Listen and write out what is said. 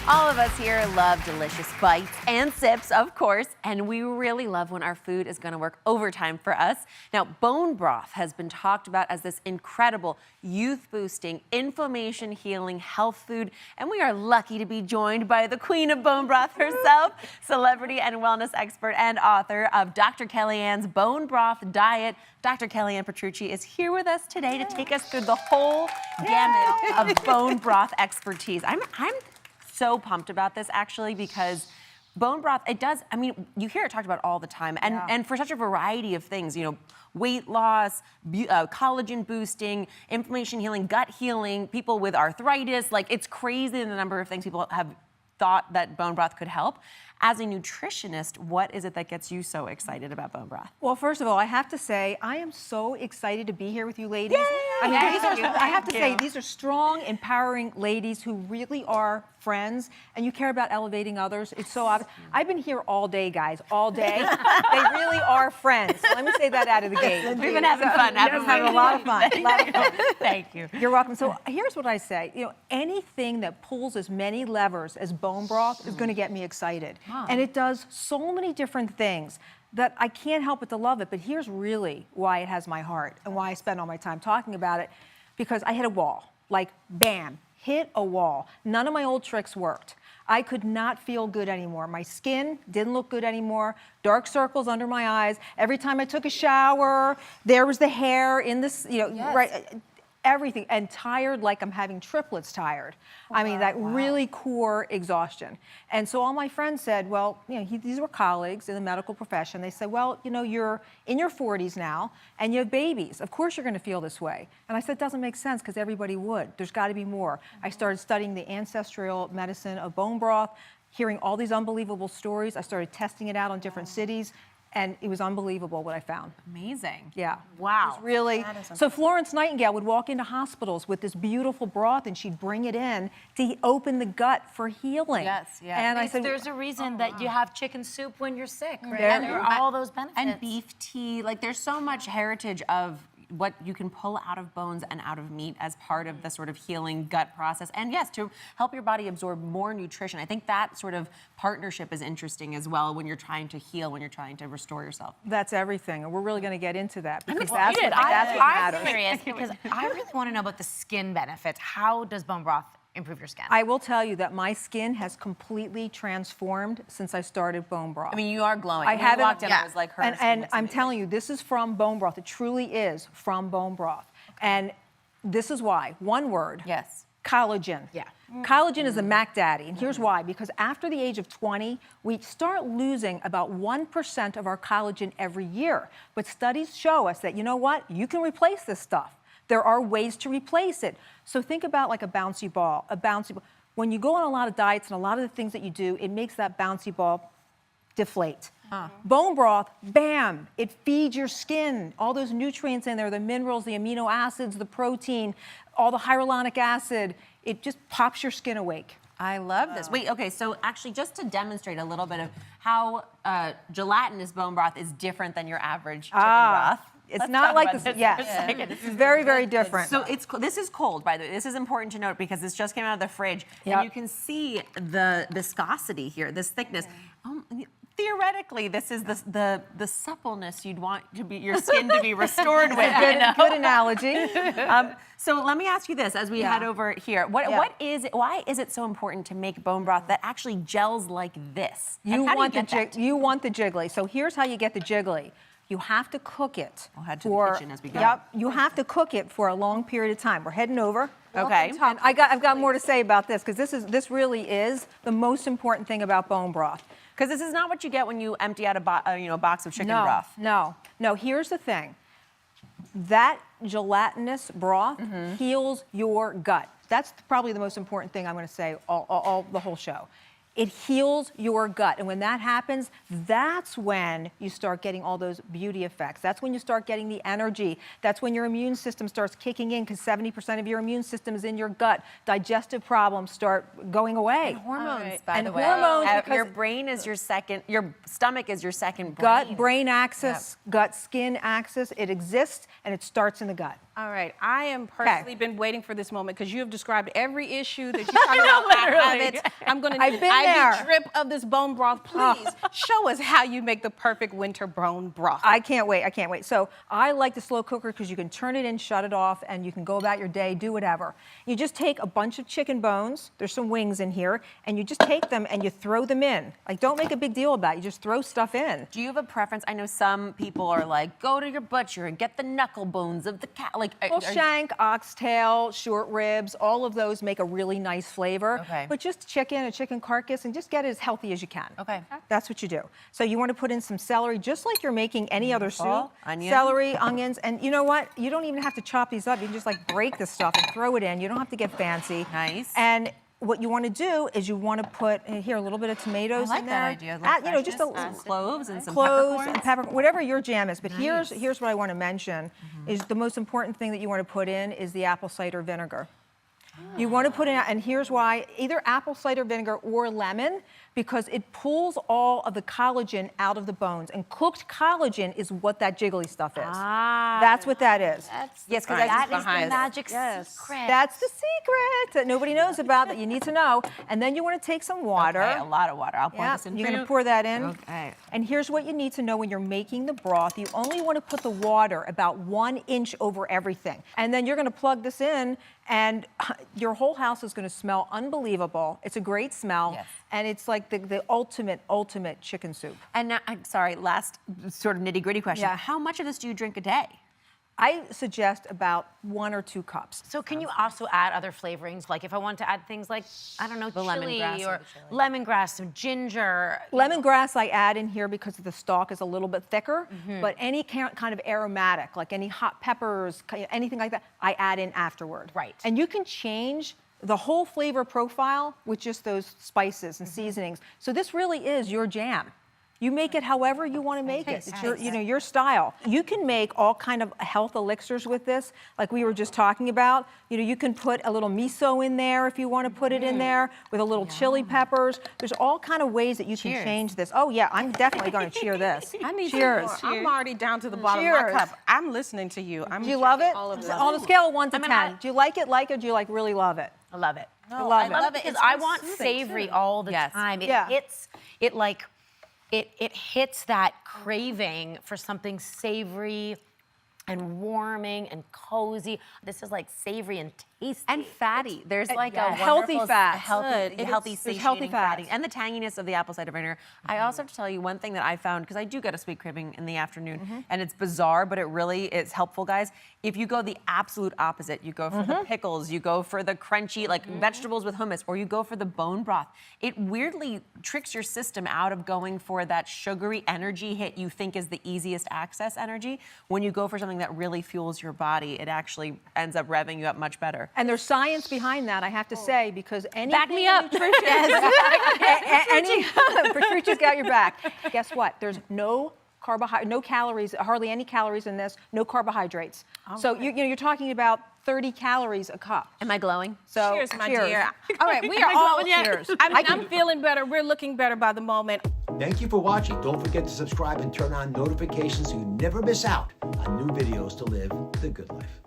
All of us here love delicious bites and sips, of course, and we really love when our food is going to work overtime for us. Now, bone broth has been talked about as this incredible youth-boosting, inflammation-healing health food, and we are lucky to be joined by the queen of bone broth herself, celebrity and wellness expert and author of Dr. Kellyan's Bone Broth Diet. Dr. Kellyann Petrucci is here with us today to take us through the whole gamut of bone broth expertise. I'm so pumped about this actually because bone broth, it does, I mean, you hear it talked about all the time and for such a variety of things, you know, weight loss, collagen boosting, inflammation healing, gut healing, people with arthritis, like it's crazy the number of things people have thought that bone broth could help. As a nutritionist, what is it that gets you so excited about bone broth? Well, first of all, I have to say, I am so excited to be here with you ladies. Yay! I mean, I have to Thank say, you. these are strong, empowering ladies who really are friends, and you care about elevating others. It's so obvious. I've been here all day, guys, all day. They really are friends. Let me say that out of the gate. We've been having fun, haven't we? Having a lot of fun. Thank you. You're welcome. So here's what I say. You know, anything that pulls as many levers as bone broth is going to get me excited. And it does so many different things that I can't help but to love it. But here's really why it has my heart and why I spend all my time talking about it. Because I hit a wall, like bam, hit a wall. None of my old tricks worked. I could not feel good anymore. My skin didn't look good anymore. Dark circles under my eyes. Every time I took a shower, there was the hair in this, you know, right. Everything, and tired like I'm having triplets tired. I mean, that really core exhaustion. And so all my friends said, well, you know, these were colleagues in the medical profession. They said, well, you know, you're in your 40s now and you have babies. Of course you're going to feel this way. And I said, it doesn't make sense because everybody would. There's got to be more. I started studying the ancestral medicine of bone broth, hearing all these unbelievable stories. I started testing it out on different cities. And it was unbelievable what I found. Amazing. Yeah. Wow. It was really. So Florence Nightingale would walk into hospitals with this beautiful broth and she'd bring it in to open the gut for healing. Yes, yeah. And I said, there's a reason that you have chicken soup when you're sick, right? And there are all those benefits. And beef tea, like there's so much heritage of what you can pull out of bones and out of meat as part of the sort of healing gut process. And yes, to help your body absorb more nutrition. I think that sort of partnership is interesting as well when you're trying to heal, when you're trying to restore yourself. That's everything, and we're really going to get into that. I'm Because excited. that's what matters. I'm curious because I really want to know about the skin benefits. How does bone broth improve your skin? I will tell you that my skin has completely transformed since I started bone broth. I mean, you are glowing. I haven't. Walked in, I was like, her skin and looks I'm amazing. telling you, this is from bone broth. It truly is from bone broth. And this is why. One word. Yes. Collagen. Yeah. Collagen is the Mac Daddy, and here's why. Because after the age of 20, we start losing about 1% of our collagen every year. But studies show us that, you know what? You can replace this stuff. There are ways to replace it. So think about like a bouncy ball. When you go on a lot of diets and a lot of the things that you do, it makes that bouncy ball deflate. Bone broth, bam, it feeds your skin. All those nutrients in there, the minerals, the amino acids, the protein, all the hyaluronic acid, it just pops your skin awake. I love this. Wait, okay, so actually just to demonstrate a little bit of how gelatinous bone broth is different than your average chicken broth. It's not like this. Yes, this is very, very different. So this is cold, by the way. This is important to note because this just came out of the fridge, and you can see the viscosity here, this thickness. Theoretically, this is the suppleness you'd want to be your skin to be restored with. Good analogy. So let me ask you this as we head over here. Why is it so important to make bone broth that actually gels like this? You want the jiggly. So here's how you get the jiggly. You have to cook it. We'll head to the kitchen as we go. Yep, you have to cook it for a long period of time. We're heading over. Okay. And I've got more to say about this because this really is the most important thing about bone broth. Because this is not what you get when you empty out a box of chicken broth. No. Here's the thing. That gelatinous broth heals your gut. That's probably the most important thing I'm going to say all the whole show. It heals your gut. And when that happens, that's when you start getting all those beauty effects. That's when you start getting the energy. That's when your immune system starts kicking in because 70% of your immune system is in your gut. Digestive problems start going away. And hormones, by the way. Hormones, Your brain is your second, your stomach is your second brain. Gut-brain axis, gut-skin axis. It exists and it starts in the gut. All right, I am personally been waiting for this moment because you have described every issue that you talk about. I have it. I'm going to I've need been an there. IV drip of this bone broth. Please show us how you make the perfect winter bone broth. I can't wait. I can't wait. So I like the slow cooker because you can turn it in, shut it off, and you can go about your day, do whatever. You just take a bunch of chicken bones. There's some wings in here, and you just take them and you throw them in. Like, don't make a big deal about it. You just throw stuff in. Do you have a preference? I know some people are like, go to your butcher and get the knuckle bones of the cat. Like, Well, shank, oxtail, short ribs, all of those make a really nice flavor. Okay. But just chicken, a chicken carcass, and just get it as healthy as you can. Okay. That's what you do. So you want to put in some celery, just like you're making any other soup. Onions. Celery, onions, and you know what? You don't even have to chop these up. You can just like break the stuff and throw it in. You don't have to get fancy. Nice. And what you want to do is you want to put here a little bit of tomatoes I like in that there. idea. A little You know, just a freshness, some cloves and some cloves peppercorns. and pepper, whatever your jam is. But Nice. here's what I want to mention is the most important thing that you want to put in is the apple cider vinegar. You want to put in, and here's why, either apple cider vinegar or lemon, because it pulls all of the collagen out of the bones. And cooked collagen is what that jiggly stuff is. That's what that is. Yes, because That is the behind it. magic secret. That's the secret that nobody knows about that you need to know. And then you want to take some water. Okay, a lot of water. I'll pour Yeah, this in. you're for going you. to pour that in. Okay. And here's what you need to know when you're making the broth. You only want to put the water about 1 inch over everything. And then you're going to plug this in, and your whole house is going to smell unbelievable. It's a great smell. Yes. And it's like the ultimate chicken soup. And now, I'm sorry, last sort of nitty gritty question. Yeah. How much of this do you drink a day? I suggest about 1 or 2 cups. So can you also add other flavorings? Like if I want to add things like, I don't know, The chili lemongrass or or the chili. lemongrass, some ginger. Lemongrass I add in here because the stalk is a little bit thicker, but any kind of aromatic, like any hot peppers, anything like that, I add in afterward. Right. And you can change the whole flavor profile with just those spices and seasonings. So this really is your jam. You make it however you want to make it. It's your, your style. You can make all kind of health elixirs with this, like we were just talking about. You can put a little miso in there if you want to put it in there, with a little chili peppers. There's all kind of ways that you can change this. Oh yeah, I'm definitely going to cheer this. I need Cheers. some more. I'm already down to the bottom of Cheers. my cup. I'm listening to you. Do you love it? All of this. On a scale of 1 to I mean, 10, do you like it, or do you really love it? I love it. I love it. Because I want savory all the Yes. time. It Yeah. hits, it hits that craving for something savory and warming and cozy. This is like savory and tasty. And fatty. There's like a healthy wonderful, fats. healthy, Good. healthy, There's healthy satiating fats. fatty, and the tanginess of the apple cider vinegar. I also have to tell you one thing that I found, because I do get a sweet craving in the afternoon, and it's bizarre, but it really is helpful, guys. If you go the absolute opposite, you go for the pickles, you go for the crunchy, like vegetables with hummus, or you go for the bone broth, it weirdly tricks your system out of going for that sugary energy hit you think is the easiest access energy. When you go for something that really fuels your body, it actually ends up revving you up much better. And there's science behind that, I have to say, because anything Back me up. Petrucci's got your back. Guess what? There's no calories, hardly any calories in this, no carbohydrates. So you're talking about 30 calories a cup. Am I glowing? So Cheers, my dear. All right, we are all Cheers. I'm feeling better. We're looking better by the moment. Thank you for watching. Don't forget to subscribe and turn on notifications so you never miss out on new videos to live the good life.